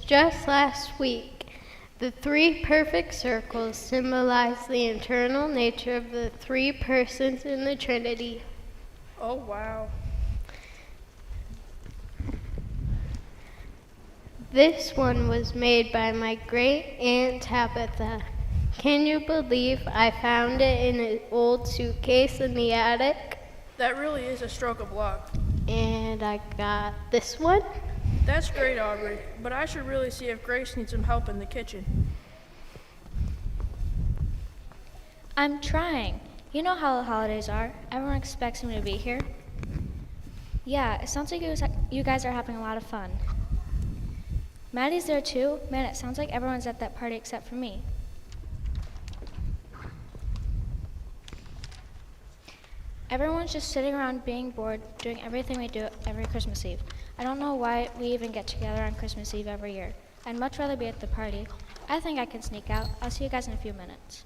just last week. The three perfect circles symbolize the eternal nature of the three persons in the Trinity. Oh, wow. This one was made by my great aunt Tabitha. Can you believe I found it in an old suitcase in the attic? That really is a stroke of luck. And I got this one. That's great, Aubrey, but I should really see if Grace needs some help in the kitchen. I'm trying. You know how the holidays are. Everyone expects me to be here. Yeah, it sounds like you guys are having a lot of fun. Maddie's there too. Man, it sounds like everyone's at that party except for me. Everyone's just sitting around being bored, doing everything we do every Christmas Eve. I don't know why we even get together on Christmas Eve every year. I'd much rather be at the party. I think I can sneak out. I'll see you guys in a few minutes.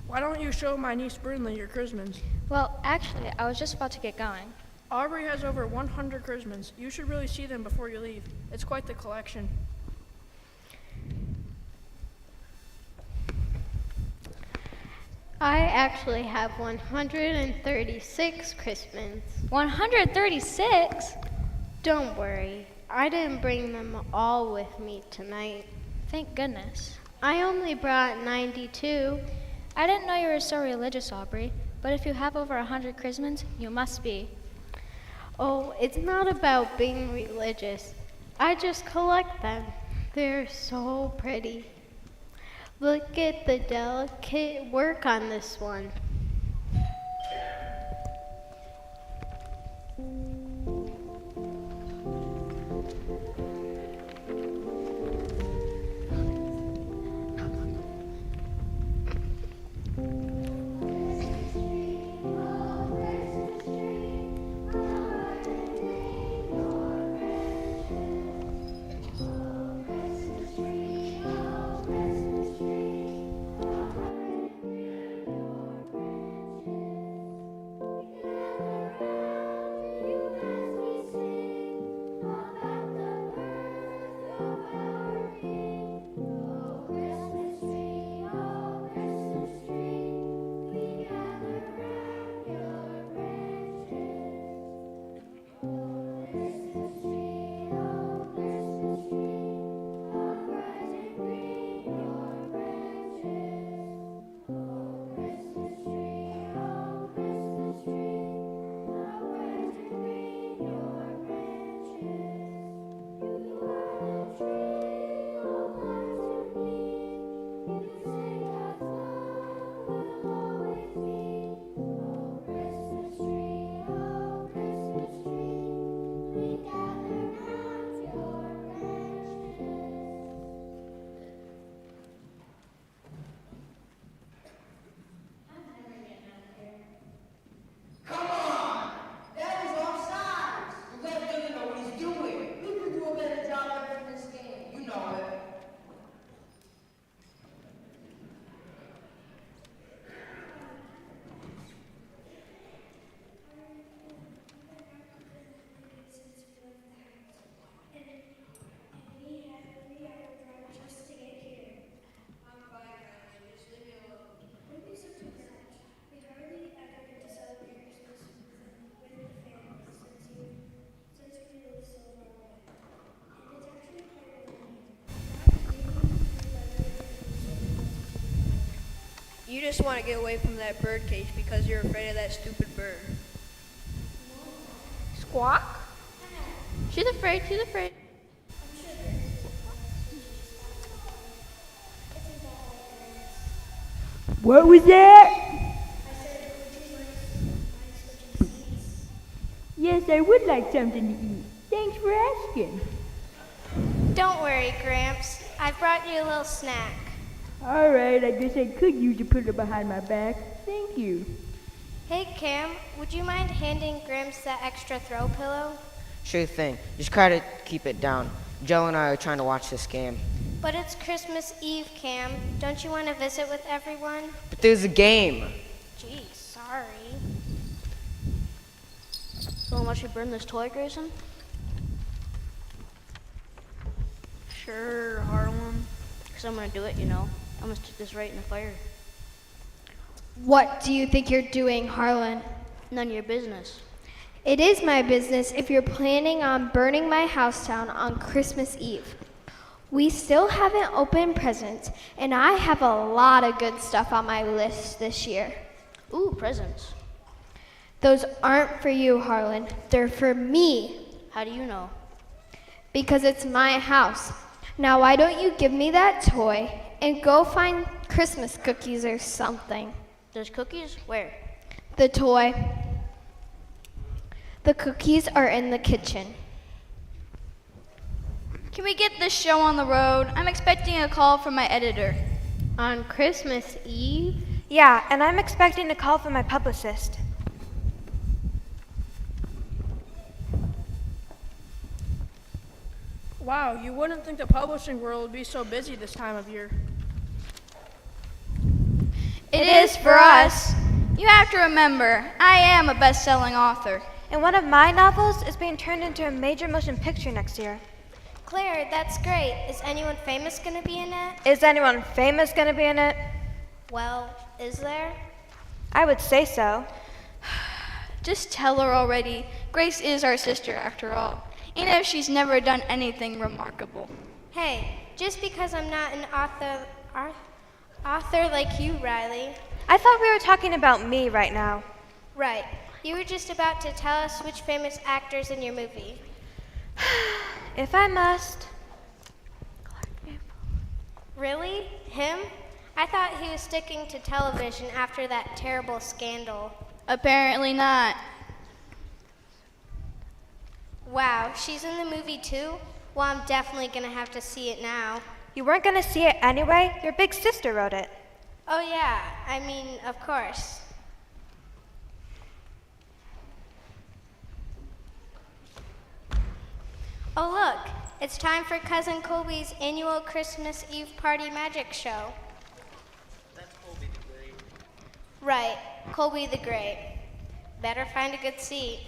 Why don't you show my niece Brindley your Christmas? Well, actually, I was just about to get going. Aubrey has over 100 Christmas. You should really see them before you leave. It's quite the collection. I actually have 136 Christmas. 136? Don't worry, I didn't bring them all with me tonight. Thank goodness. I only brought 92. I didn't know you were so religious, Aubrey, but if you have over 100 Christmas, you must be. Oh, it's not about being religious. I just collect them. They're so pretty. Look at the delicate work on this one. You just want to get away from that bird cage because you're afraid of that stupid bird. Squawk? She's afraid, she's afraid. What was that? Yes, I would like something to eat. Thanks for asking. Don't worry, Gramps. I brought you a little snack. All right, I guess I could use a pillow behind my back. Thank you. Hey, Cam, would you mind handing Gramps that extra throw pillow? Sure thing. Just try to keep it down. Joe and I are trying to watch this game. But it's Christmas Eve, Cam. Don't you want to visit with everyone? But there's a game. Geez, sorry. So much you burn this toy, Grayson? Sure, Harlan. Because I'm going to do it, you know. I'm going to stick this right in the fire. What do you think you're doing, Harlan? None of your business. It is my business if you're planning on burning my house down on Christmas Eve. We still haven't opened presents, and I have a lot of good stuff on my list this year. Ooh, presents. Those aren't for you, Harlan. They're for me, How do you know? because it's my house. Now, why don't you give me that toy and go find Christmas cookies or something? There's cookies? Where? The toy. The cookies are in the kitchen. Can we get this show on the road? I'm expecting a call from my editor. On Christmas Eve? Yeah, and I'm expecting a call from my publicist. Wow, you wouldn't think the publishing world would be so busy this time of year. It is for us. You have to remember, I am a best-selling author. And one of my novels is being turned into a major motion picture next year. Claire, that's great. Is anyone famous going to be in it? Is anyone famous going to be in it? Well, is there? I would say so. Just tell her already. Grace is our sister after all, even if she's never done anything remarkable. Hey, just because I'm not an author like you, Riley. I thought we were talking about me right now. Right. You were just about to tell us which famous actor's in your movie. If I must. Really? Him? I thought he was sticking to television after that terrible scandal. Apparently not. Wow, she's in the movie too? Well, I'm definitely gonna have to see it now. You weren't going to see it anyway? Your big sister wrote it. Oh yeah, I mean, of course. Oh look, it's time for Cousin Colby's annual Christmas Eve party magic show. That's Colby the Great. Right, Colby the Great. Better find a good seat.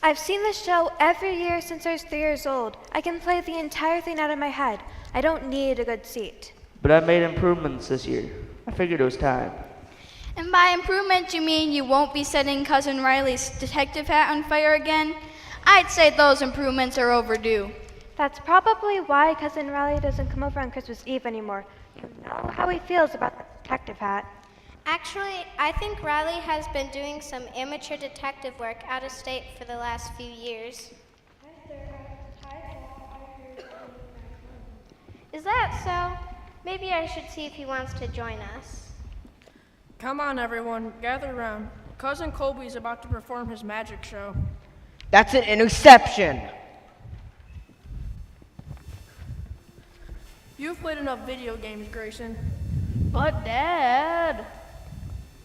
I've seen this show every year since I was 3 years old. I can play the entire thing out of my head. I don't need a good seat. But I've made improvements this year. I figured it was time. And by improvement, you mean you won't be setting Cousin Riley's detective hat on fire again? I'd say those improvements are overdue. That's probably why Cousin Riley doesn't come over on Christmas Eve anymore. You know how he feels about the detective hat. Actually, I think Riley has been doing some amateur detective work out of state for the last few years. Is that so? Maybe I should see if he wants to join us. Come on, everyone, gather around. Cousin Colby's about to perform his magic show. That's an interception. You've played enough video games, Grayson. But Dad,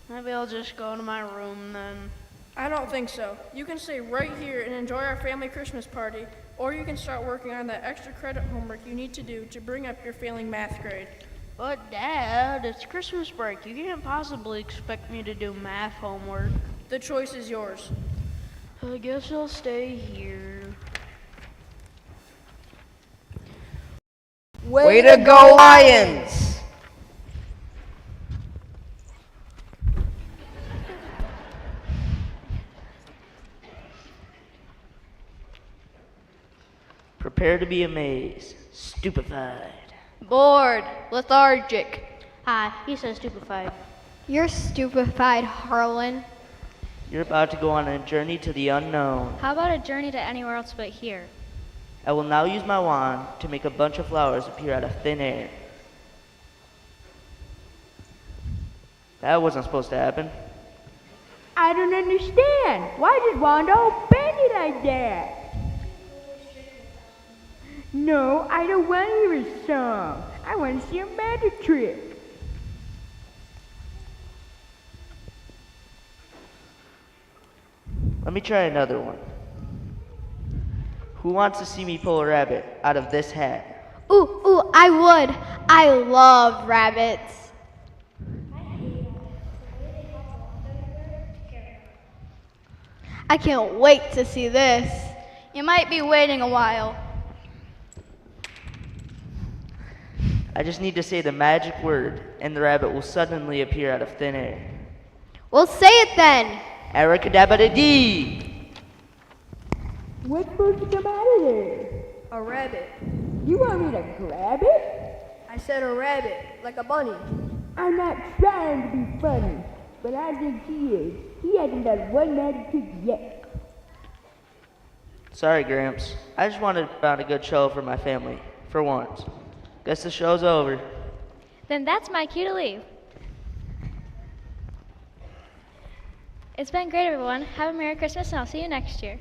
maybe I'll just go to my room then. I don't think so. You can stay right here and enjoy our family Christmas party, or you can start working on that extra credit homework you need to do to bring up your failing math grade. But Dad, it's Christmas break. You can't possibly expect me to do math homework. The choice is yours. I guess I'll stay here. Way to go, Lions! Prepare to be amazed, stupefied. Bored, lethargic. Ah, he says stupefied. You're stupefied, Harlan. You're about to go on a journey to the unknown. How about a journey to anywhere else but here? I will now use my wand to make a bunch of flowers appear out of thin air. That wasn't supposed to happen. I don't understand. Why did Wando bend it like that? No, I don't want to hear a song. I want to see a magic trick. Let me try another one. Who wants to see me pull a rabbit out of this hat? Ooh, I would. I love rabbits. I can't wait to see this. You might be waiting a while. I just need to say the magic word, and the rabbit will suddenly appear out of thin air. Well, say it then. Abracadabra-dee! What's supposed to come out of there? A rabbit. You want me to grab it? I said a rabbit, like a bunny. I'm not trying to be funny, but I think he is. He hasn't done one magic trick yet. Sorry, Gramps. I just wanted to put on a good show for my family, for once. Guess the show's over. Then that's my cue to leave. It's been great, everyone. Have a Merry Christmas, and I'll see you next year.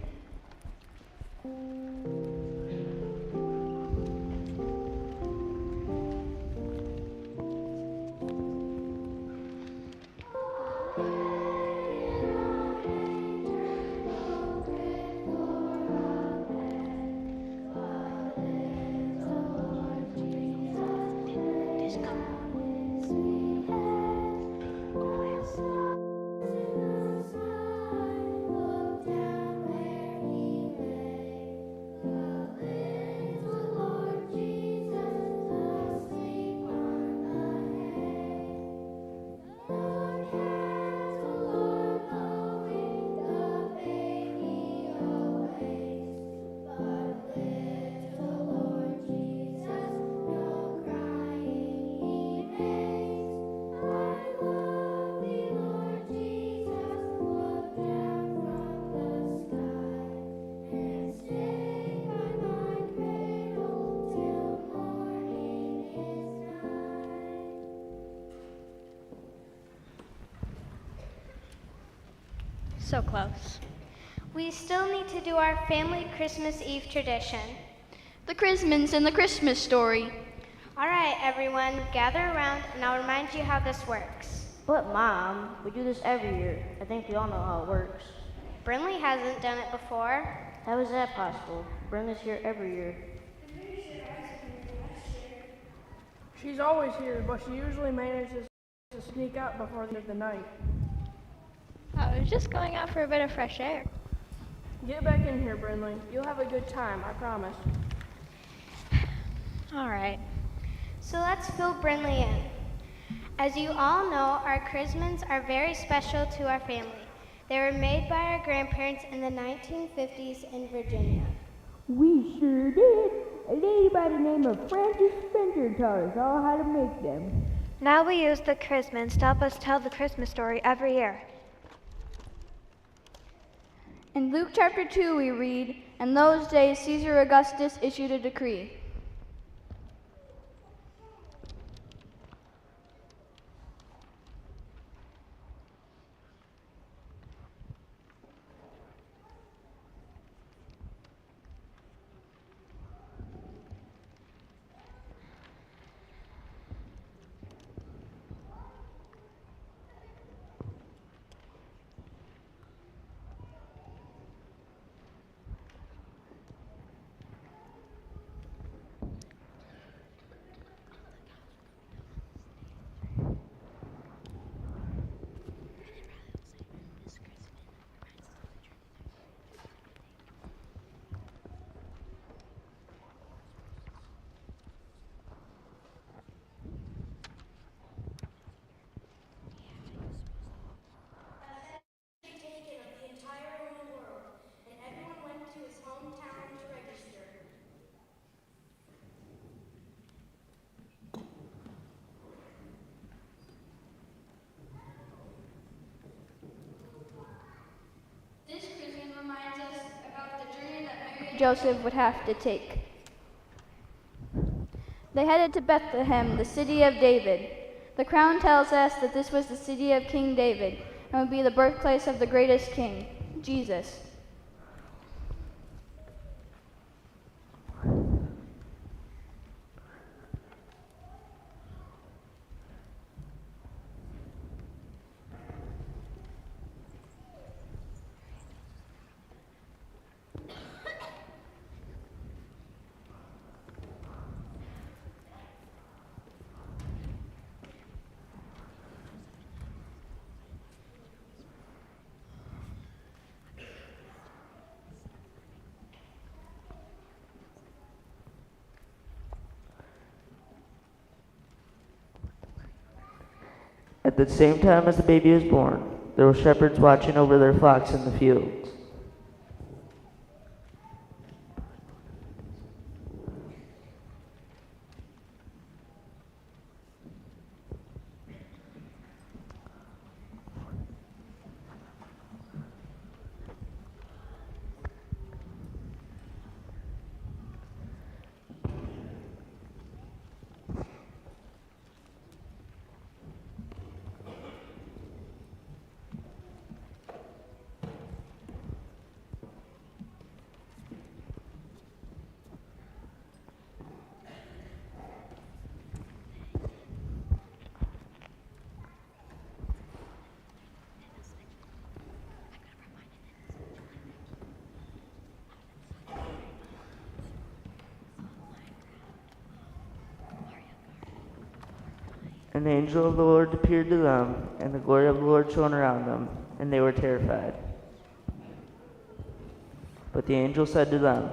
So close. We still need to do our family Christmas Eve tradition. The Christmas and the Christmas story. All right, everyone, gather around and I'll remind you how this works. But Mom, we do this every year. I think we all know how it works. Brinley hasn't done it before. How is that possible? Brenda's here every year. She's always here, but she usually manages to sneak out before the end of the night. I was just going out for a bit of fresh air. Get back in here, Brinley. You'll have a good time, I promise. All right. So let's fill Brinley in. As you all know, our Christmas are very special to our family. They were made by our grandparents in the 1950s in Virginia. We sure did. A lady by the name of Frances Spencer taught us all how to make them. Now we use the Christmas to help us tell the Christmas story every year. In Luke chapter 2 we read, "In those days Caesar Augustus issued a decree." Joseph would have to take. They headed to Bethlehem, the city of David. The crown tells us that this was the city of King David and would be the birthplace of the greatest king, Jesus. At the same time as the baby was born, there were shepherds watching over their flocks in the fields. An angel of the Lord appeared to them, and the glory of the Lord shone around them, and they were terrified. But the angel said to them,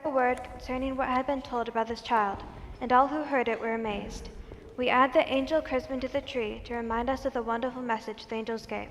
A word concerning what had been told about this child, and all who heard it were amazed. We add the angel christened to the tree to remind us of the wonderful message the angels gave.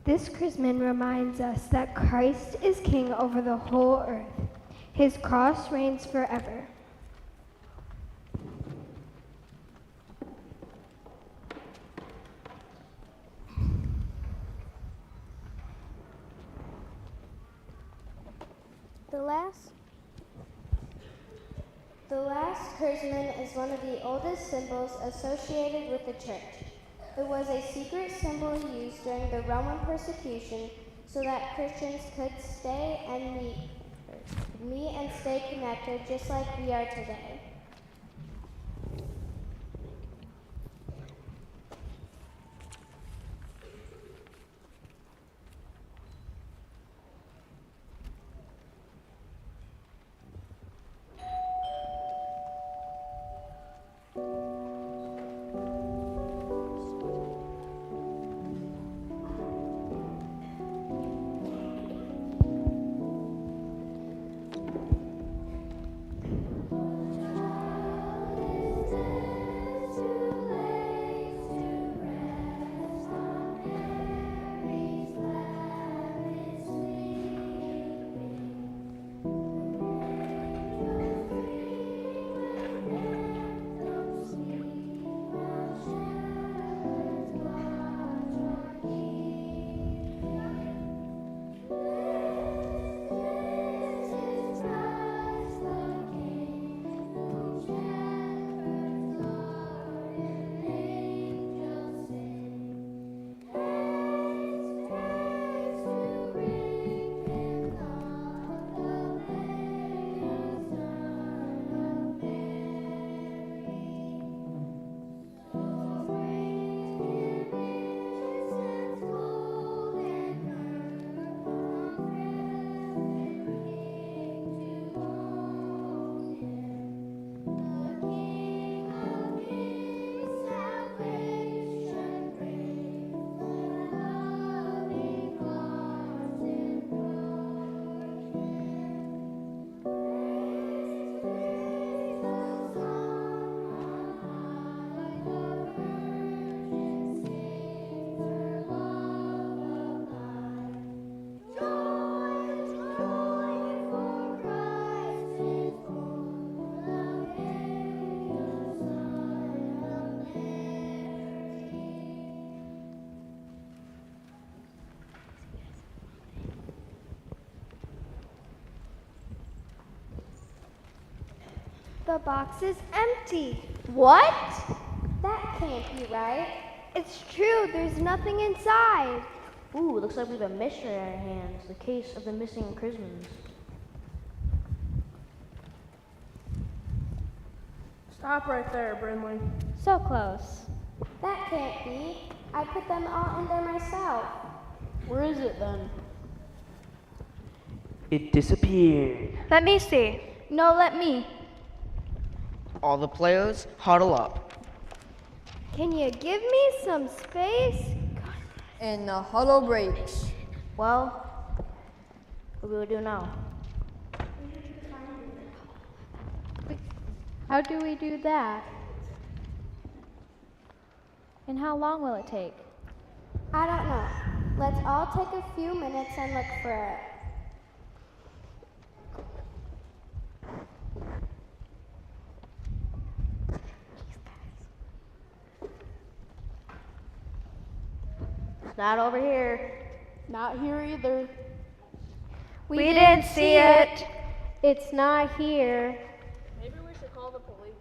This chrism reminds us that Christ is king over the whole earth. His cross reigns forever. The last chrism is one of the oldest symbols associated with the church. It was a secret symbol used during the Roman persecution so that Christians could stay and meet and stay connected just like we are today. The box is empty. What? That can't be right. It's true, there's nothing inside. Ooh, looks like we have a mystery on our hands. The case of the missing Christmas. Stop right there, Brinley. So close. That can't be. I put them all in there myself. Where is it then? It disappeared. Let me see. No, let me. All the players, huddle up. Can you give me some space? And the huddle breaks. Well, what do we do now? How do we do that? And how long will it take? I don't know. Let's all take a few minutes and look for it. It's not over here. Not here either. We didn't see it. It's not here. Maybe we should call the police.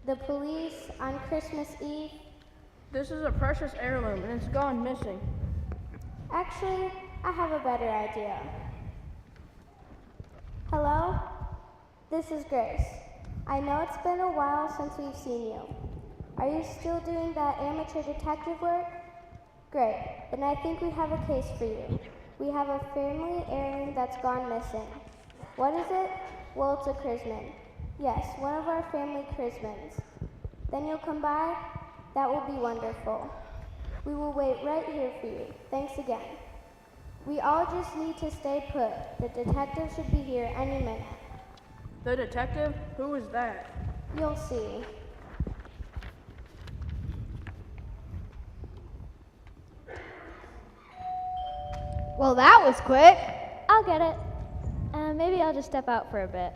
The police on Christmas Eve? This is a precious heirloom and it's gone missing. Actually, I have a better idea. Hello? This is Grace. I know it's been a while since we've seen you. Are you still doing that amateur detective work? Great. Then I think we have a case for you. We have a family heirloom that's gone missing. What is it? Well, it's a Chrisman. Yes, one of our family Chrismans. Then you'll come by? That will be wonderful. We will wait right here for you. Thanks again. We all just need to stay put. The detective should be here any minute. The detective? Who is that? You'll see. Well, that was quick. I'll get it. Maybe I'll just step out for a bit.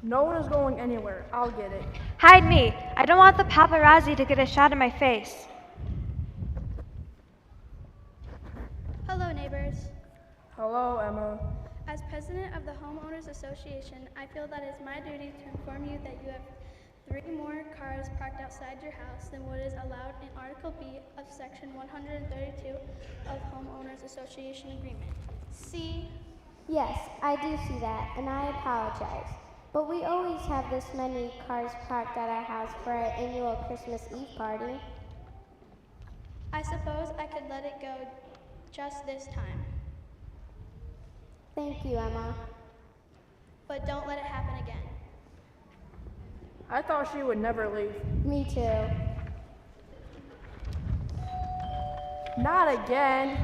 No one is going anywhere. I'll get it. Hide me. I don't want the paparazzi to get a shot of my face. Hello, neighbors. Hello, Emma. As president of the Homeowners Association, I feel that it's my duty to inform you that you have 3 more cars parked outside your house than what is allowed in Article B of Section 132 of Homeowners Association Agreement. See? Yes, I do see that, and I apologize. But we always have this many cars parked at our house for our annual Christmas Eve party. I suppose I could let it go just this time. Thank you, Emma. But don't let it happen again. I thought she would never leave. Me too. Not again.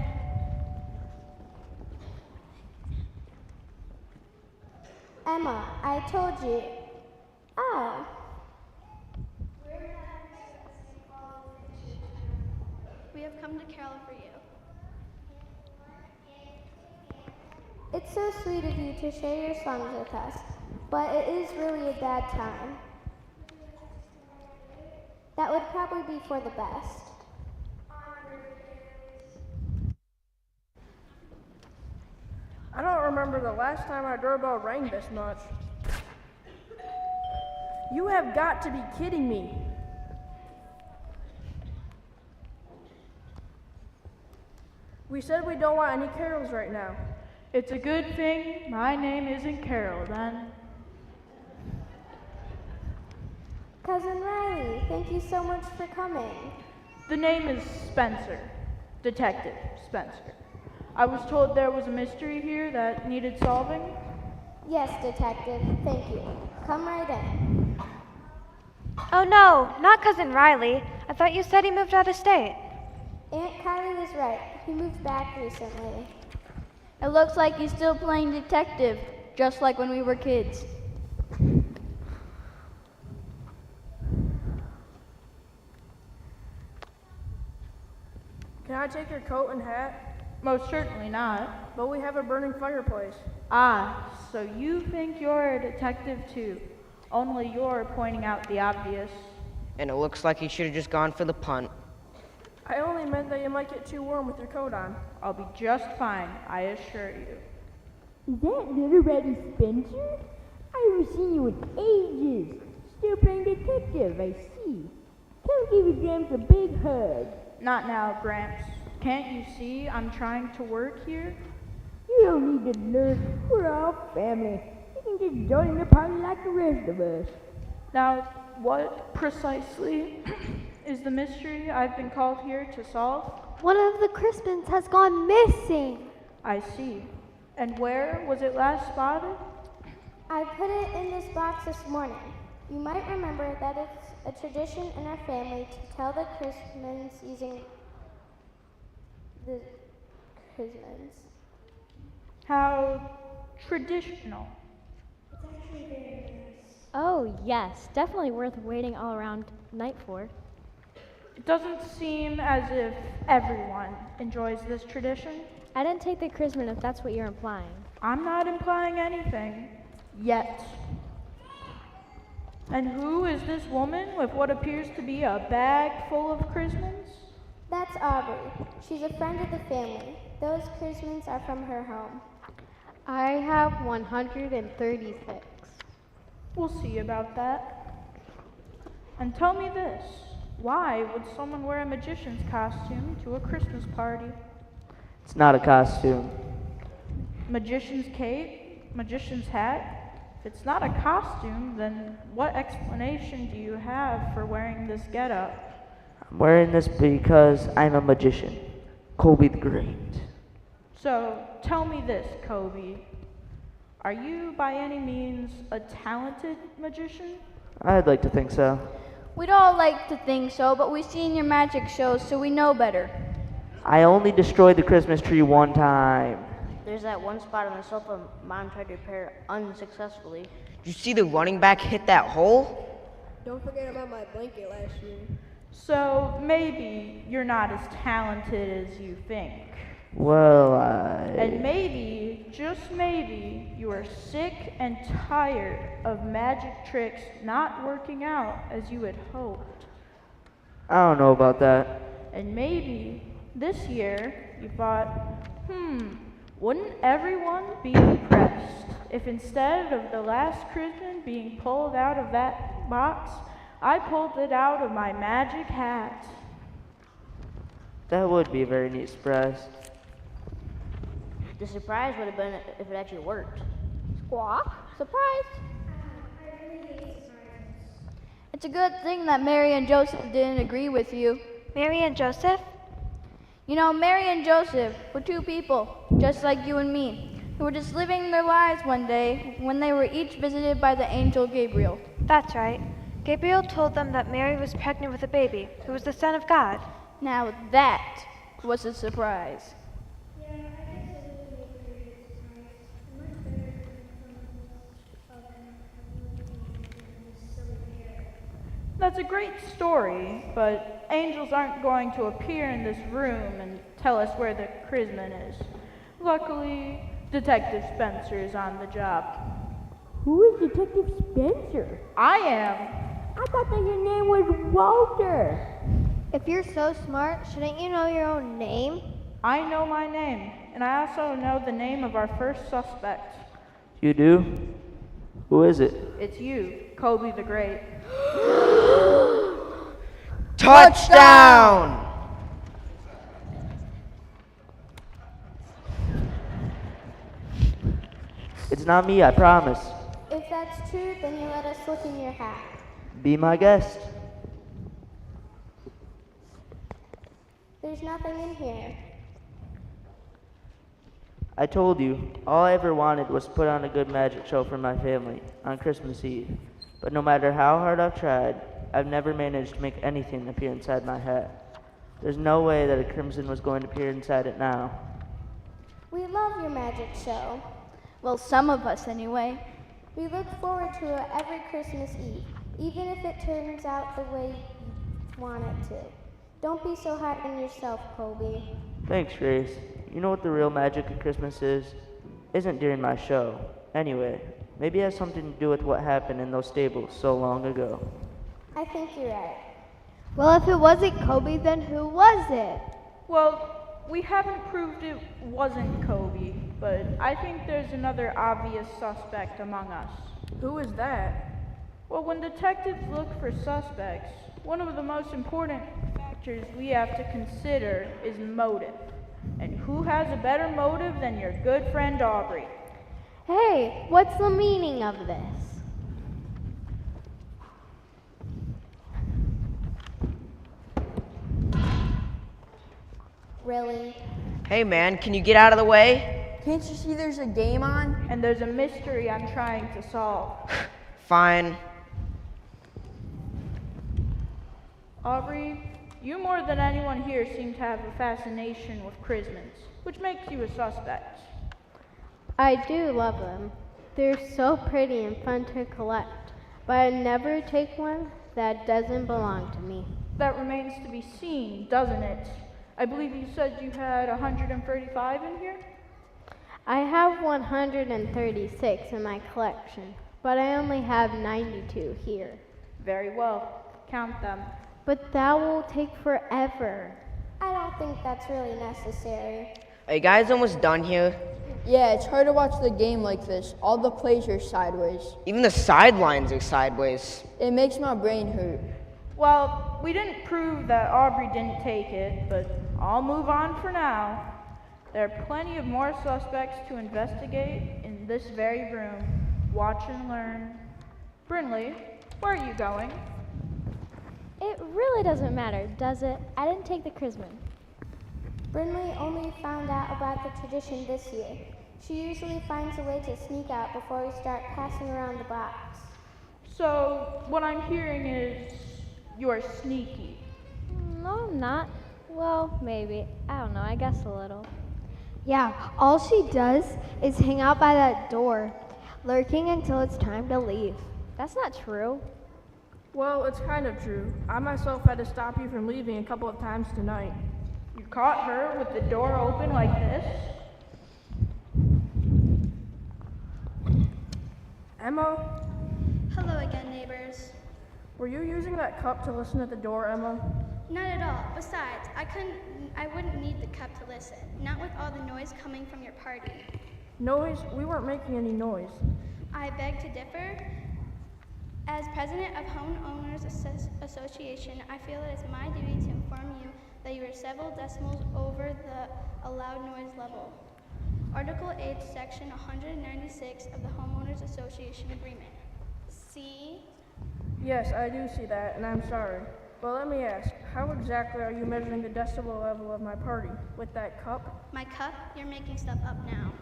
Emma, I told you. Oh. We have come to carol for you. It's so sweet of you to share your songs with us, but it is really a bad time. That would probably be for the best. I don't remember the last time our doorbell rang this much. You have got to be kidding me. We said we don't want any carols right now. It's a good thing my name isn't Carol, then. Cousin Riley, thank you so much for coming. The name is Spencer. Detective Spencer. I was told there was a mystery here that needed solving. Yes, Detective, thank you. Come right in. Oh no, not Cousin Riley. I thought you said he moved out of state. Aunt Kylie was right. He moved back recently. It looks like he's still playing detective, just like when we were kids. Can I take your coat and hat? Most certainly not. But we have a burning fireplace. Ah, so you think you're a detective too, only you're pointing out the obvious. And it looks like he should have just gone for the punt. I only meant that you might get too warm with your coat on. I'll be just fine, I assure you. Is that little Reddy Spencer? I haven't seen you in ages. Still playing detective, I see. Come give your Gramps a big hug. Not now, Gramps. Can't you see I'm trying to work here? You don't need to learn. We're all family. You can just join the party like the rest of us. Now, what precisely is the mystery I've been called here to solve? One of the Crispins has gone missing. I see. And where was it last spotted? I put it in this box this morning. You might remember that it's a tradition in our family to tell the Crispins using the Crispins. How traditional. It's actually very nice. Oh, yes. Definitely worth waiting all around night for. It doesn't seem as if everyone enjoys this tradition. I didn't take the chrisman if that's what you're implying. I'm not implying anything. Yet. And who is this woman with what appears to be a bag full of chrismans? That's Aubrey. She's a friend of the family. Those chrismans are from her home. I have 136. We'll see about that. And tell me this. Why would someone wear a magician's costume to a Christmas party? It's not a costume. Magician's cape? Magician's hat? If it's not a costume, then what explanation do you have for wearing this getup? I'm wearing this because I'm a magician. Kobe the Great. So, tell me this, Kobe. Are you by any means a talented magician? I'd like to think so. We'd all like to think so, but we've seen your magic shows, so we know better. I only destroyed the Christmas tree one time. There's that one spot on the sofa Mom tried to repair unsuccessfully. Did you see the running back hit that hole? Don't forget about my blanket last year. So, maybe you're not as talented as you think. Well, And maybe, just maybe, you are sick and tired of magic tricks not working out as you had hoped. I don't know about that. And maybe, this year, you thought, wouldn't everyone be impressed if instead of the last chrisman being pulled out of that box, I pulled it out of my magic hat. That would be a very neat surprise. The surprise would have been if it actually worked. Squawk? Surprise? It's a good thing that Mary and Joseph didn't agree with you. Mary and Joseph? You know, Mary and Joseph were two people, just like you and me, who were just living their lives one day when they were each visited by the angel Gabriel. That's right. Gabriel told them that Mary was pregnant with a baby who was the Son of God. Now that was a surprise. That's a great story, but angels aren't going to appear in this room and tell us where the chrisman is. Luckily, Detective Spencer is on the job. Who is Detective Spencer? I am. I thought that your name was Walter. If you're so smart, shouldn't you know your own name? I know my name, and I also know the name of our first suspect. You do? Who is it? It's you, Kobe the Great. Touchdown! It's not me, I promise. If that's true, then you let us look in your hat. Be my guest. There's nothing in here. I told you, all I ever wanted was to put on a good magic show for my family on Christmas Eve. But no matter how hard I've tried, I've never managed to make anything appear inside my hat. There's no way that a crimson was going to appear inside it now. We love your magic show. Well, some of us anyway. We look forward to it every Christmas Eve, even if it turns out the way you want it to. Don't be so hard on yourself, Kobe. Thanks, Grace. You know what the real magic of Christmas is? Isn't during my show. Anyway, maybe it has something to do with what happened in those stables so long ago. I think you're right. Well, if it wasn't Kobe, then who was it? Well, we haven't proved it wasn't Kobe, but I think there's another obvious suspect among us. Who is that? Well, when detectives look for suspects, one of the most important factors we have to consider is motive. And who has a better motive than your good friend Aubrey? Hey, what's the meaning of this? Really? Hey man, can you get out of the way? Can't you see there's a game on? And there's a mystery I'm trying to solve. Fine. Aubrey, you more than anyone here seem to have a fascination with chrismans, which makes you a suspect. I do love them. They're so pretty and fun to collect, but I'd never take one that doesn't belong to me. That remains to be seen, doesn't it? I believe you said you had 135 in here? I have 136 in my collection, but I only have 92 here. Very well. Count them. But that will take forever. I don't think that's really necessary. Are you guys almost done here? Yeah, it's hard to watch the game like this. All the plays are sideways. Even the sidelines are sideways. It makes my brain hurt. Well, we didn't prove that Aubrey didn't take it, but I'll move on for now. There are plenty of more suspects to investigate in this very room. Watch and learn. Brinley, where are you going? It really doesn't matter, does it? I didn't take the chrisman. Brinley only found out about the tradition this year. She usually finds a way to sneak out before we start passing around the box. So, what I'm hearing is you're sneaky. No, I'm not. Well, maybe. I don't know. I guess a little. Yeah, all she does is hang out by that door, lurking until it's time to leave. That's not true. Well, it's kind of true. I myself had to stop you from leaving a couple of times tonight. You caught her with the door open like this? Emma? Hello again, neighbors. Were you using that cup to listen at the door, Emma? Not at all. Besides, I wouldn't need the cup to listen. Not with all the noise coming from your party. Noise? We weren't making any noise. I beg to differ. As president of Homeowners Association, I feel it is my duty to inform you that you are several decibels over the allowed noise level. Article 8, Section 196 of the Homeowners Association Agreement. See? Yes, I do see that, and I'm sorry. But let me ask, how exactly are you measuring the decibel level of my party? With that cup? My cup? You're making stuff up now.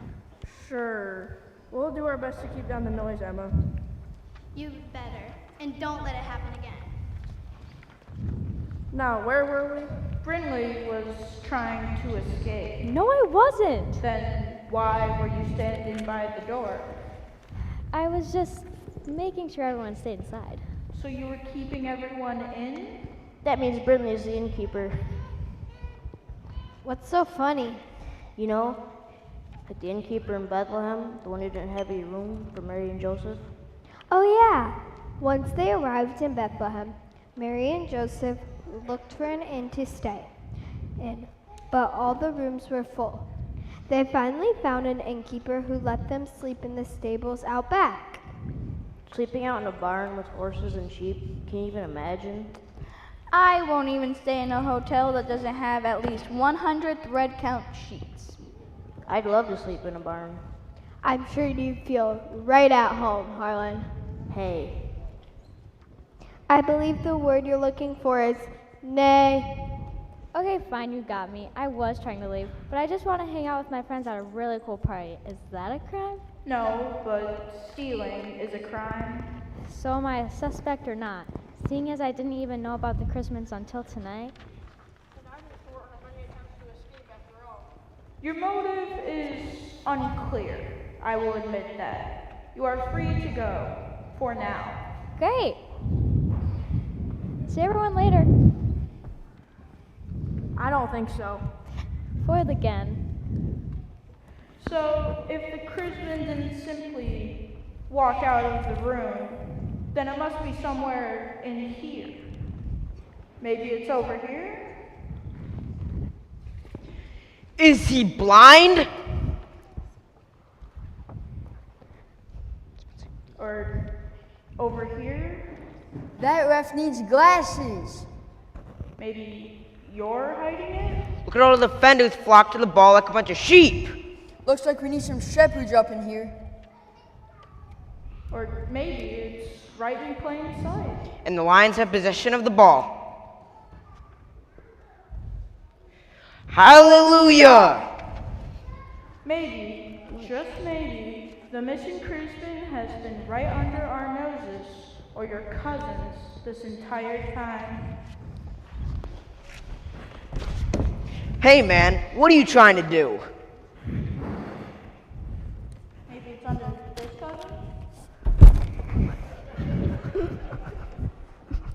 Sure. We'll do our best to keep down the noise, Emma. You better. And don't let it happen again. Now, where were we? Brinley was trying to escape. No, I wasn't. Then why were you standing by the door? I was just making sure everyone stayed inside. So you were keeping everyone in? That means Brinley is the innkeeper. What's so funny? You know, like the innkeeper in Bethlehem, the one who didn't have a room for Mary and Joseph. Oh, yeah. Once they arrived in Bethlehem, Mary and Joseph looked for an inn to stay in, but all the rooms were full. They finally found an innkeeper who let them sleep in the stables out back. Sleeping out in a barn with horses and sheep, can you even imagine? I won't even stay in a hotel that doesn't have at least 100 thread count sheets. I'd love to sleep in a barn. I'm sure you'd feel right at home, Harlan. Hey. I believe the word you're looking for is nay. Okay, fine, you got me. I was trying to leave, but I just want to hang out with my friends at a really cool party. Is that a crime? No, but stealing is a crime. So am I a suspect or not? Seeing as I didn't even know about the Christmas until tonight. Your motive is unclear. I will admit that. You are free to go, for now. Great. See everyone later. I don't think so. Foiled again. So, if the Chrisman didn't simply walk out of the room, then it must be somewhere in here. Maybe it's over here? Is he blind? Or over here? That ref needs glasses. Maybe you're hiding it? Look at all the defenders flocked to the ball like a bunch of sheep. Looks like we need some shepherds up in here. Or maybe it's right in plain sight. And the Lions have possession of the ball. Hallelujah! Maybe, just maybe, the missing Crispin has been right under our noses, or your cousins, this entire time. Hey man, what are you trying to do? Maybe it's under this cousin?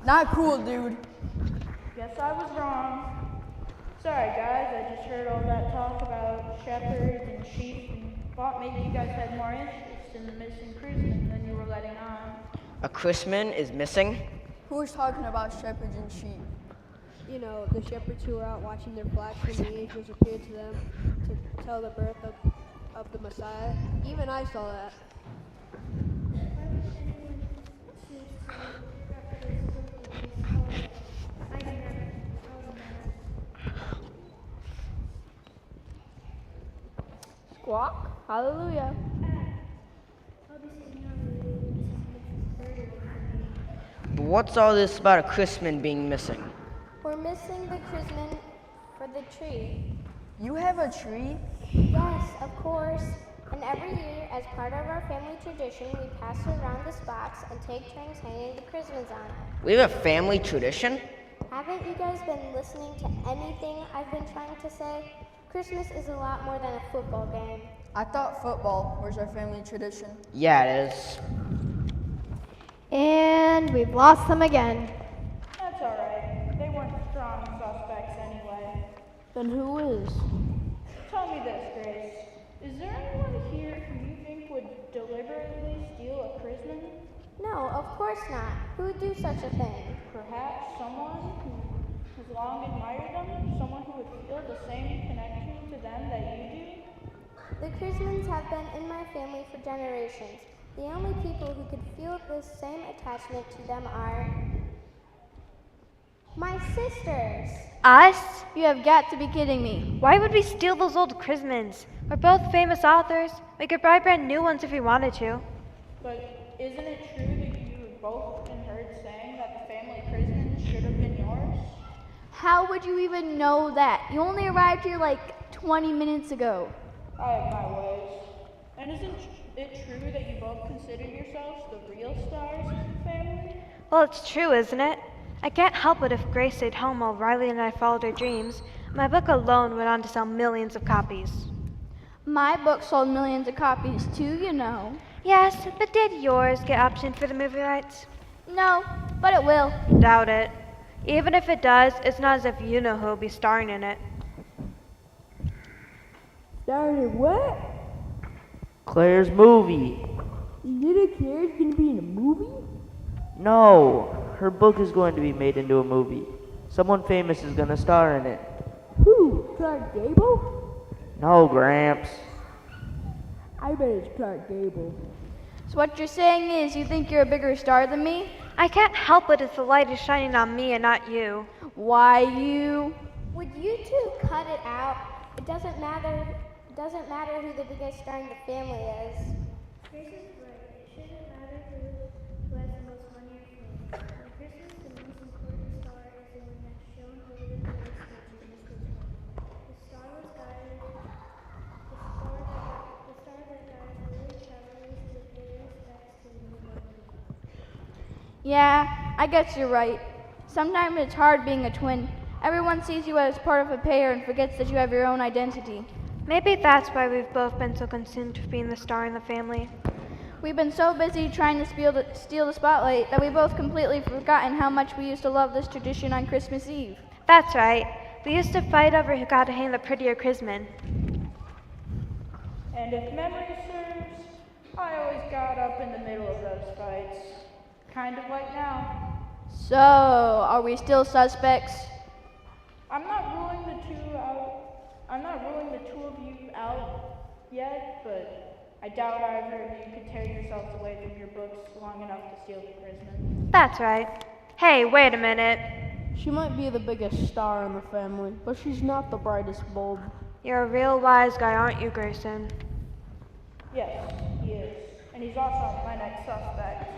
Not cool, dude. Guess I was wrong. Sorry guys, I just heard all that talk about shepherds and sheep and thought maybe you guys had more interest in the missing Crispin than you were letting on. A Chrisman is missing? Who was talking about shepherds and sheep? You know, the shepherds who were out watching their flocks when the angels appeared to them to tell the birth of the Messiah. Even I saw that. Squawk. Hallelujah. But what's all this about a Chrisman being missing? We're missing the Chrisman for the tree. You have a tree? Yes, of course. And every year, as part of our family tradition, we pass around this box and take turns hanging the Christmas on it. We have a family tradition? Haven't you guys been listening to anything I've been trying to say? Christmas is a lot more than a football game. I thought football was our family tradition. Yeah, it is. And we've lost them again. That's alright. They weren't strong suspects anyway. Then who is? Tell me this, Grace. Is there anyone here who you think would deliberately steal a Chrisman? No, of course not. Who would do such a thing? Perhaps someone who has long admired them? Someone who would feel the same connection to them that you do? The Chrismans have been in my family for generations. The only people who could feel this same attachment to them are my sisters. Us? You have got to be kidding me. Why would we steal those old Christmas? We're both famous authors. We could buy brand new ones if we wanted to. But isn't it true that you have both been heard saying that the family Christmas should have been yours? How would you even know that? You only arrived here like 20 minutes ago. I have my ways. And isn't it true that you both consider yourselves the real stars of the family? Well, it's true, isn't it? I can't help it if Grace stayed home while Riley and I followed our dreams. My book alone went on to sell millions of copies. My book sold millions of copies too, you know. Yes, but did yours get optioned for the movie rights? No, but it will. Doubt it. Even if it does, it's not as if you know who'll be starring in it. Starring in what? Claire's movie. Little Claire's gonna be in a movie? No, her book is going to be made into a movie. Someone famous is going to star in it. Who? Clark Gable? No, Gramps. I bet it's Clark Gable. So what you're saying is you think you're a bigger star than me? I can't help it if the light is shining on me and not you. Why you? Would you two cut it out? It doesn't matter who the biggest star in the family is. Grace is right. It shouldn't matter who has the most money or fame. On Christmas, the most important star is the one that's shown over the place which is Christmas. The star that guides early travelers to pay respects to the newborn baby. Yeah, I guess you're right. Sometimes it's hard being a twin. Everyone sees you as part of a pair and forgets that you have your own identity. Maybe that's why we've both been so consumed with being the star in the family. We've been so busy trying to steal the spotlight that we both completely forgotten how much we used to love this tradition on Christmas Eve. That's right. We used to fight over who got to hang the prettier Chrisman. And if memory serves, I always got up in the middle of those fights. Kind of like now. So, are we still suspects? I'm not ruling the two of you out yet, but I doubt either of you could tear yourselves away from your books long enough to steal the Christmas. That's right. Hey, wait a minute. She might be the biggest star in the family, but she's not the brightest bulb. You're a real wise guy, aren't you, Grayson? Yes, he is. And he's also my next suspect.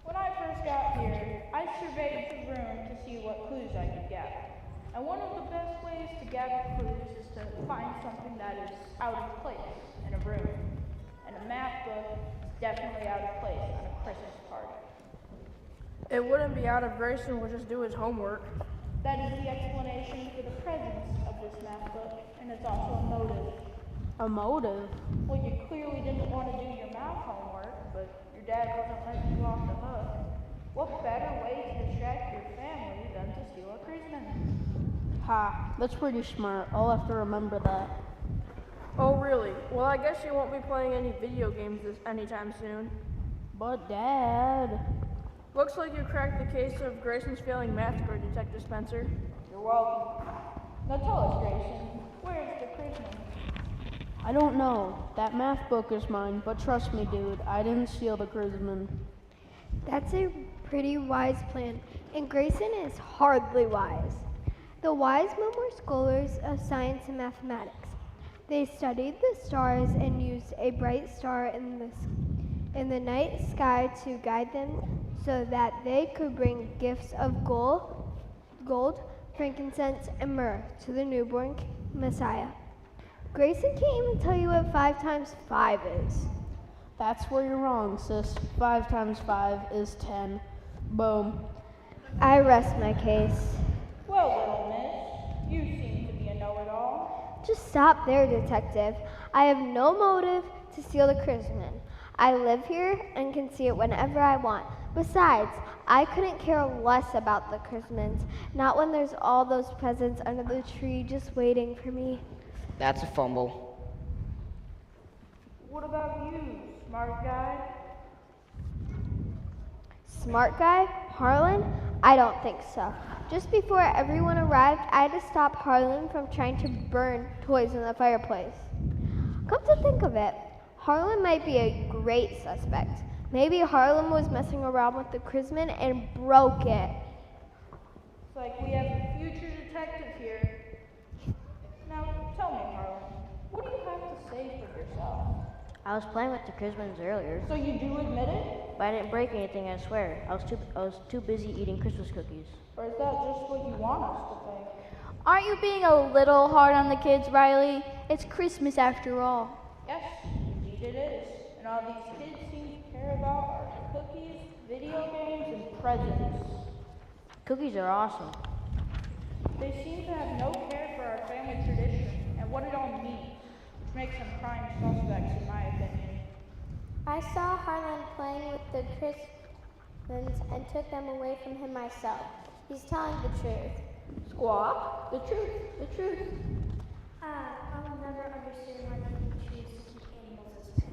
When I first got here, I surveyed the room to see what clues I could gather. And one of the best ways to gather clues is to find something that is out of place in a room. And a math book is definitely out of place on a Christmas party. It wouldn't be out if Grayson would just do his homework. That is the explanation for the presence of this math book, and it's also a motive. A motive? Well, you clearly didn't want to do your math homework, but your dad wasn't letting you off the hook. What better way to distract your family than to steal a Christmas? Ha, that's pretty smart. I'll have to remember that. Oh, really? Well, I guess you won't be playing any video games anytime soon. But Dad... Looks like you cracked the case of Grayson's failing math grade, Detective Spencer. You're welcome. Now tell us, Grayson, where's the Christmas? I don't know. That math book is mine, but trust me, dude, I didn't steal the Chrisman. That's a pretty wise plan, and Grayson is hardly wise. The wise men were scholars of science and mathematics. They studied the stars and used a bright star in the night sky to guide them so that they could bring gifts of gold, frankincense, and myrrh to the newborn Messiah. Grayson can't even tell you what 5 times 5 is. That's where you're wrong, sis. 5 times 5 is 10. Boom. I rest my case. Well, little miss, you seem to be a know-it-all. Just stop there, detective. I have no motive to steal the Christmas. I live here and can see it whenever I want. Besides, I couldn't care less about the Christmas, not when there's all those presents under the tree just waiting for me. That's a fumble. What about you, smart guy? Smart guy? Harlan? I don't think so. Just before everyone arrived, I had to stop Harlan from trying to burn toys in the fireplace. Come to think of it, Harlan might be a great suspect. Maybe Harlan was messing around with the Chrisman and broke it. It's like we have a future detective here. Now, tell me, Harlan, what do you have to say for yourself? I was playing with the Christmas earlier. So you do admit it? But I didn't break anything, I swear. I was too busy eating Christmas cookies. Or is that just what you want us to think? Aren't you being a little hard on the kids, Riley? It's Christmas after all. Yes, indeed it is. And all these kids seem to care about are cookies, video games, and presents. Cookies are awesome. They seem to have no care for our family tradition and what it all means, which makes them prime suspects in my opinion. I saw Harlan playing with the Chrismans and took them away from him myself. He's telling the truth. Squawk, the truth, the truth. I'll never understand why people choose to keep animals as pets.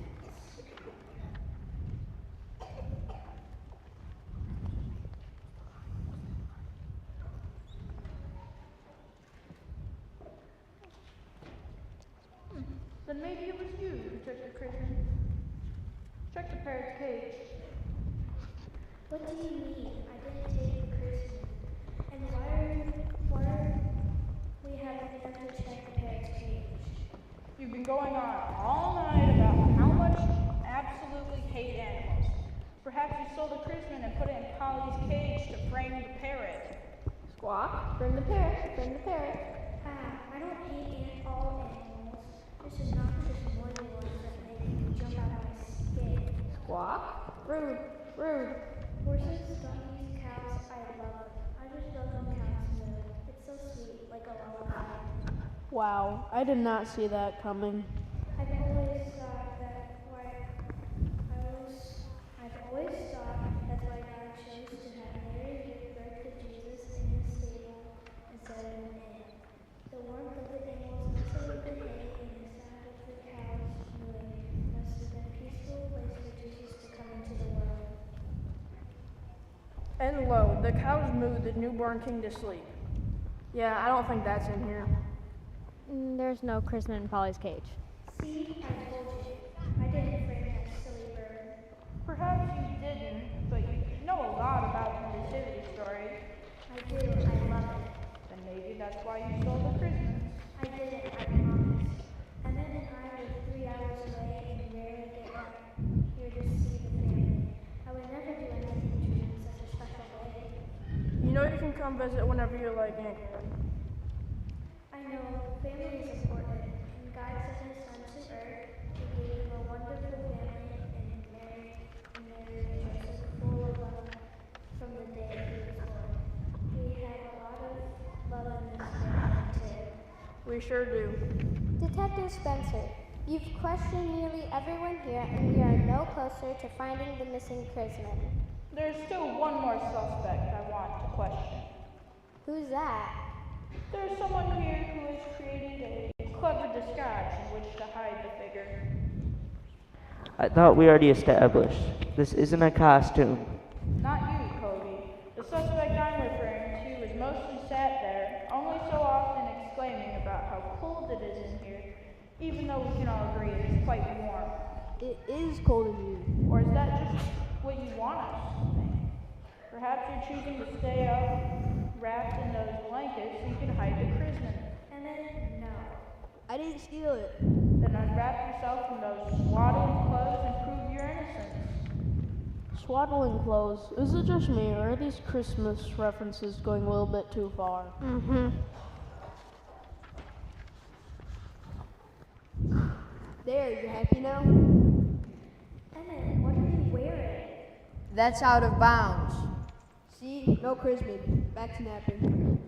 Then maybe it was you who took the Chrisman. Check the parrot's cage. What do you mean? I didn't take the Christmas. And why are we having them to check the parrot's cage? You've been going on all night about how much you absolutely hate animals. Perhaps you stole the Chrisman and put it in Polly's cage to frame the parrot. Squawk, bring the parrot, bring the parrot. I don't hate all animals. This is not just one ones that make me jump out of my skin. Squawk, rude, rude. Horses, donkeys, cows, I love them. I just love them cows too. It's so sweet, like a lullaby. Wow, I did not see that coming. I've always thought that's why God chose to have Mary give birth to Jesus in his stable instead of an inn. The warmth of the animals mixing with the hay and the sound of the cows mooing must have been a peaceful place for Jesus to come into the world. And lo, the cows moo the newborn king to sleep. Yeah, I don't think that's in here. There's no Christmas in Polly's cage. See, I told you. I didn't frame that silly bird. Perhaps you didn't, but you know a lot about the nativity story. I do. I love it. Then maybe that's why you stole the Christmas. I didn't. I promise. Emmett and I live 3 hours away and rarely get back here to see the family. I would never do anything to you in such a special way. You know you can come visit whenever you like, Aunt Karen. I know family is important, and God sent His Son to earth. He gave him a wonderful family, and Mary and Joseph, full of love from the day he was born. We have a lot of love in this family too. We sure do. Detective Spencer, you've questioned nearly everyone here, and we are no closer to finding the missing Chrisman. There's still one more suspect I want to question. Who's that? There's someone here who has created a clever disguise in which to hide the figure. I thought we already established. This isn't a costume. Not you, Cody. The suspect I'm referring to is mostly sat there, only so often exclaiming about how cold it is in here, even though we can all agree it is quite warm. It is cold in here. Or is that just what you want us to think? Perhaps you're choosing to stay up, wrapped in those blankets, so you can hide the Chrisman. And then, no. I didn't steal it. Then unwrap yourself from those swaddling clothes and prove your innocence. Swaddling clothes. Is it just me, or are these Christmas references going a little bit too far? There, you happy now? Emmett, what are you wearing? That's out of bounds. See? No Christmas. Back to napping.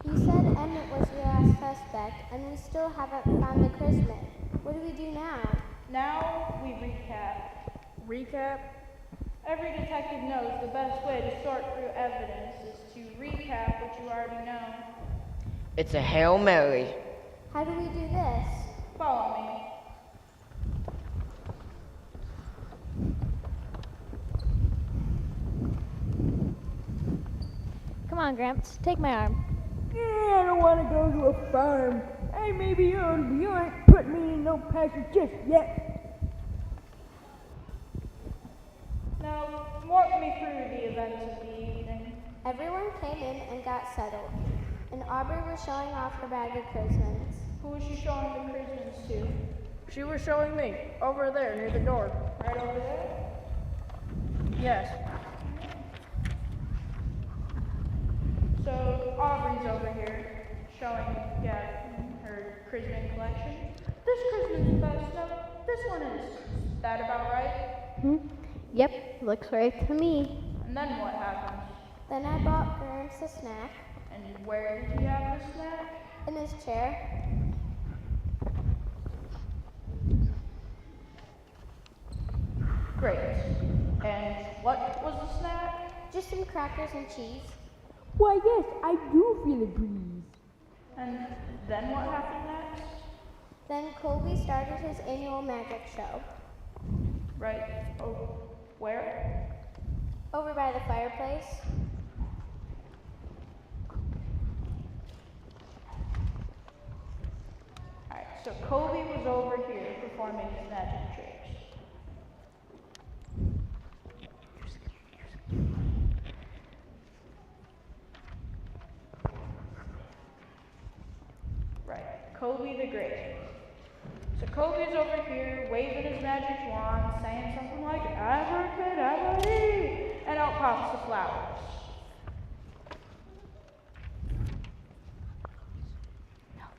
You said Emmett was your last suspect, and we still haven't found the Chrisman. What do we do now? Now we recap. Recap? Every detective knows the best way to sort through evidence is to recap what you already know. It's a Hail Mary. How do we do this? Follow me. on, Gramps. Take my arm. Yeah, I don't want to go to a farm. I may be old, but you aren't putting me in no pasture just yet. Now, walk me through the events of the evening. Everyone came in and got settled, and Aubrey was showing off her bag of Christmas. Who was she showing the Christmas to? She was showing me, over there near the door. Right over there? Yes. So Aubrey's over here showing her Christmas collection. This Christmas is best. No, this one is. Is that about right? Yep, looks right to me. And then what happened? Then I bought Gramps a snack. And where did he have the snack? In his chair. Great. And what was the snack? Just some crackers and cheese. Why, yes, I do feel a breeze. And then what happened next? Then Colby started his annual magic show. Right. Oh, where? Over by the fireplace. Alright, so Colby was over here performing his magic tricks. Right, Colby the Great. So Colby's over here waving his magic wand, saying something like abracadabra, and out pops the flowers.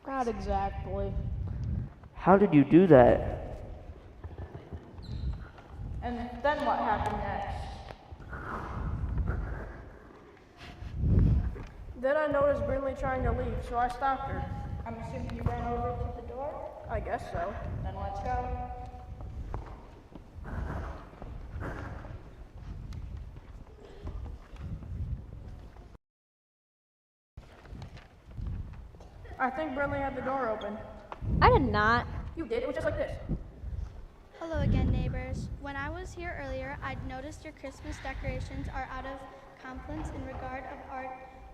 Not exactly. How did you do that? And then what happened next? Then I noticed Brinley trying to leave, so I stopped her. I'm assuming you ran over to the door? I guess so. Then let's go. I think Brinley had the door open. I did not. You did, it was just like this. Hello again, neighbors. When I was here earlier, I'd noticed your Christmas decorations are out of compliance in regard of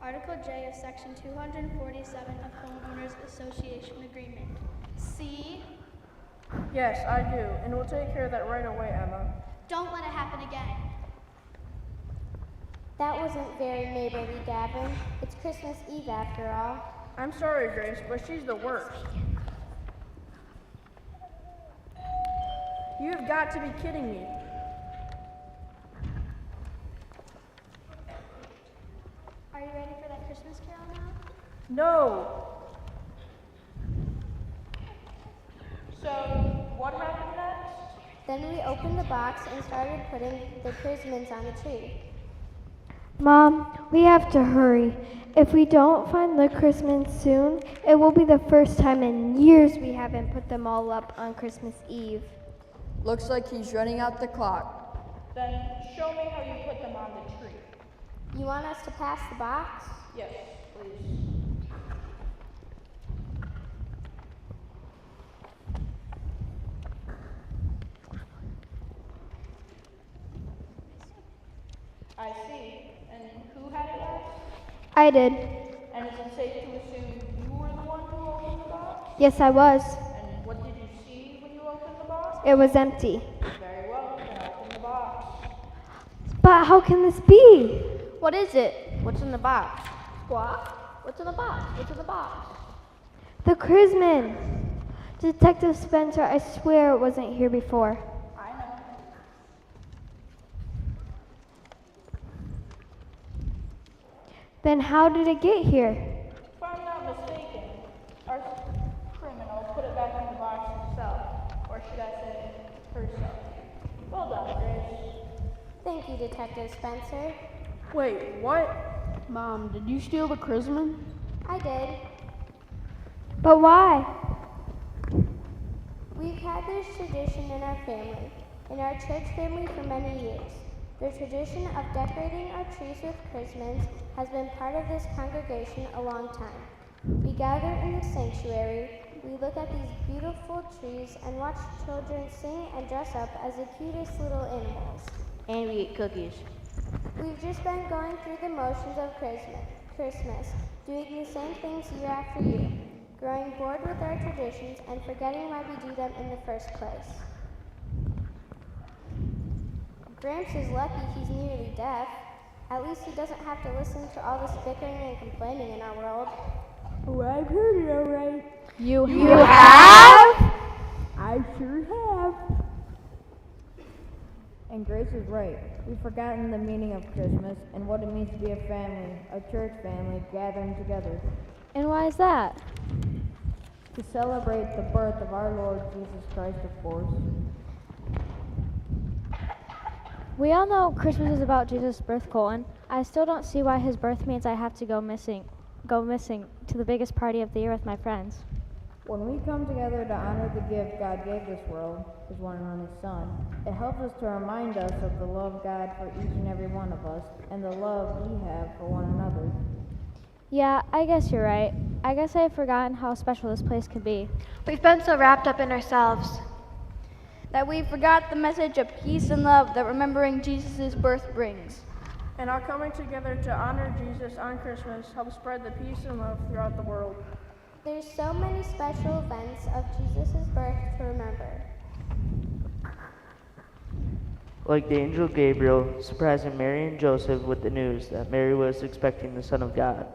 Article J of Section 247 of Homeowners Association Agreement. See? Yes, I do, and we'll take care of that right away, Emma. Don't let it happen again. That wasn't very neighborly, Gavin. It's Christmas Eve after all. I'm sorry, Grace, but she's the worst. You have got to be kidding me. Are you ready for that Christmas carol now? No. So, what happened next? Then we opened the box and started putting the Christmas on the tree. Mom, we have to hurry. If we don't find the Christmas soon, it will be the first time in years we haven't put them all up on Christmas Eve. Looks like he's running out the clock. Then show me how you put them on the tree. You want us to pass the box? Yes, please. I see. And who had it last? I did. And is it safe to assume you were the one who opened the box? Yes, I was. And what did you see when you opened the box? It was empty. Very well, then open the box. But how can this be? What is it? What's in the box? Squawk? What's in the box? What's in the box? The Christmas. Detective Spencer, I swear it wasn't here before. I know. Then how did it get here? If I'm not mistaken, our criminal put it back in the box himself. Or should I say, herself. Well done, Grace. Thank you, Detective Spencer. Wait, what? Mom, did you steal the Christmas? I did. But why? We've had this tradition in our family, in our church family for many years. The tradition of decorating our trees with Christmas has been part of this congregation a long time. We gather in the sanctuary, we look at these beautiful trees and watch children sing and dress up as the cutest little animals. And we eat cookies. We've just been going through the motions of Christmas, doing the same things year after year, growing bored with our traditions and forgetting why we do them in the first place. Gramps is lucky he's nearly deaf. At least he doesn't have to listen to all this bickering and complaining in our world. Oh, I've heard it all right. You have? I sure have. And Grace is right. We've forgotten the meaning of Christmas and what it means to be a family, a church family, gathering together. And why is that? To celebrate the birth of our Lord Jesus Christ, of course. We all know Christmas is about Jesus' birth, Colton. I still don't see why his birth means I have to go missing to the biggest party of the year with my friends. When we come together to honor the gift God gave this world, His one and only Son, it helps us to remind us of the love of God for each and every one of us and the love we have for one another. Yeah, I guess you're right. I guess I've forgotten how special this place can be. We've been so wrapped up in ourselves that we forgot the message of peace and love that remembering Jesus' birth brings. And our coming together to honor Jesus on Christmas helps spread the peace and love throughout the world. There's so many special events of Jesus' birth to remember. Like the angel Gabriel surprising Mary and Joseph with the news that Mary was expecting the Son of God.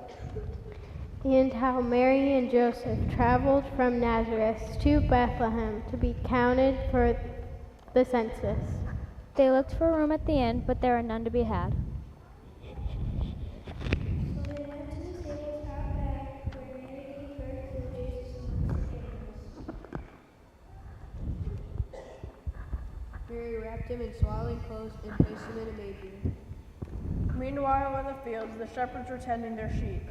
And how Mary and Joseph traveled from Nazareth to Bethlehem to be counted for the census. They looked for a room at the inn, but there were none to be had. Mary wrapped him in swaddling clothes and placed him in a manger. Meanwhile, in the fields, the shepherds were tending their sheep.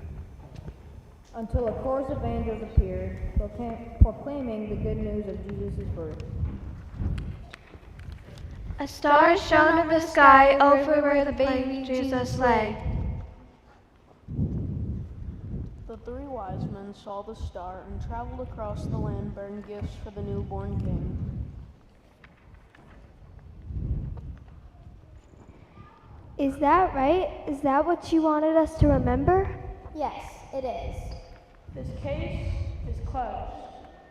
Until a chorus of angels appeared, proclaiming the good news of Jesus' birth. A star shone in the sky over where the baby Jesus lay. The three wise men saw the star and traveled across the land bearing gifts for the newborn king. Is that right? Is that what you wanted us to remember? Yes, it is. This case is closed.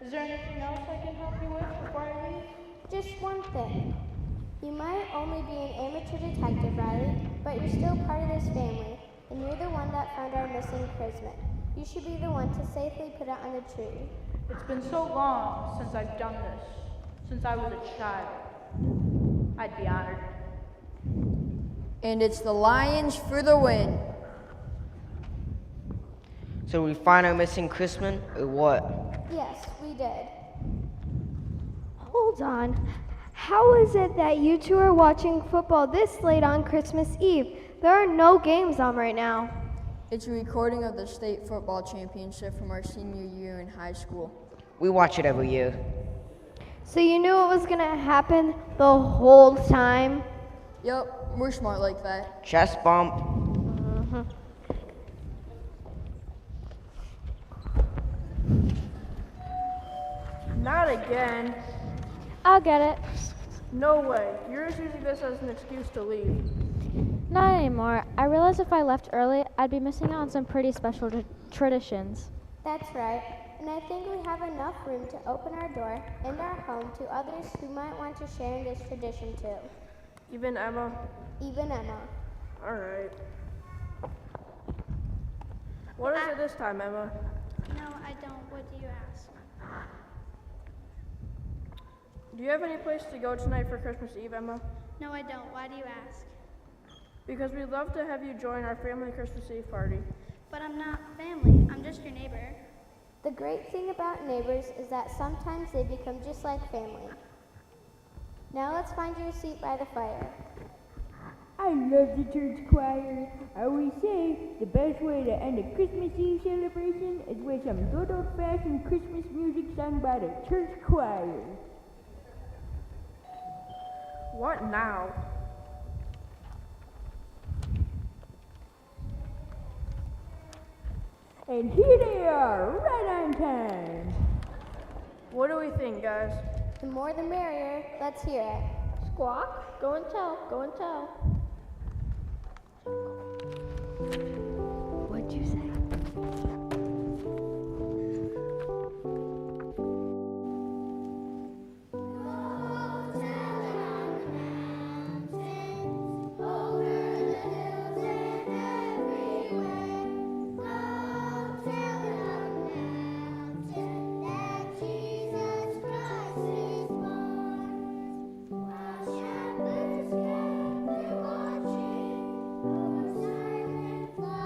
Is there anything else I can help you with before I leave? Just one thing. You might only be an amateur detective, Riley, but you're still part of this family, and you're the one that found our missing Christmas. You should be the one to safely put it on the tree. It's been so long since I've done this, since I was a child. I'd be honored. And it's the Lions for the win. So we find our missing Christmas, or what? Yes, we did. Hold on. How is it that you two are watching football this late on Christmas Eve? There are no games on right now. It's a recording of the state football championship from our senior year in high school. We watch it every year. So you knew it was gonna happen the whole time? Yep, we're smart like that. Chest bump. Not again. I'll get it. No way. You're just using this as an excuse to leave. Not anymore. I realized if I left early, I'd be missing out on some pretty special traditions. That's right. And I think we have enough room to open our door and our home to others who might want to share in this tradition too. Even Emma? Even Emma. All right. What is it this time, Emma? No, I don't. What do you ask? Do you have any place to go tonight for Christmas Eve, Emma? No, I don't. Why do you ask? Because we'd love to have you join our family Christmas Eve party. But I'm not family. I'm just your neighbor. The great thing about neighbors is that sometimes they become just like family. Now let's find you a seat by the fire. I love the church choir. I always say the best way to end a Christmas Eve celebration is with some good old-fashioned Christmas music sung by the church choir. What now? And here they are, right on time. What do we think, guys? The more the merrier. Let's hear it. Squawk, go and tell, go and tell. What'd you say? Shepherds gather watching over silent floods.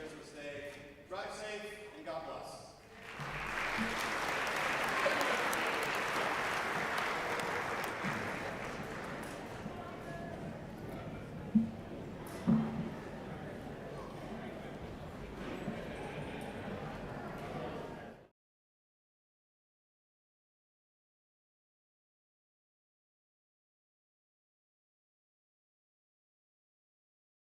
Christmas Day. Drive safe and God bless.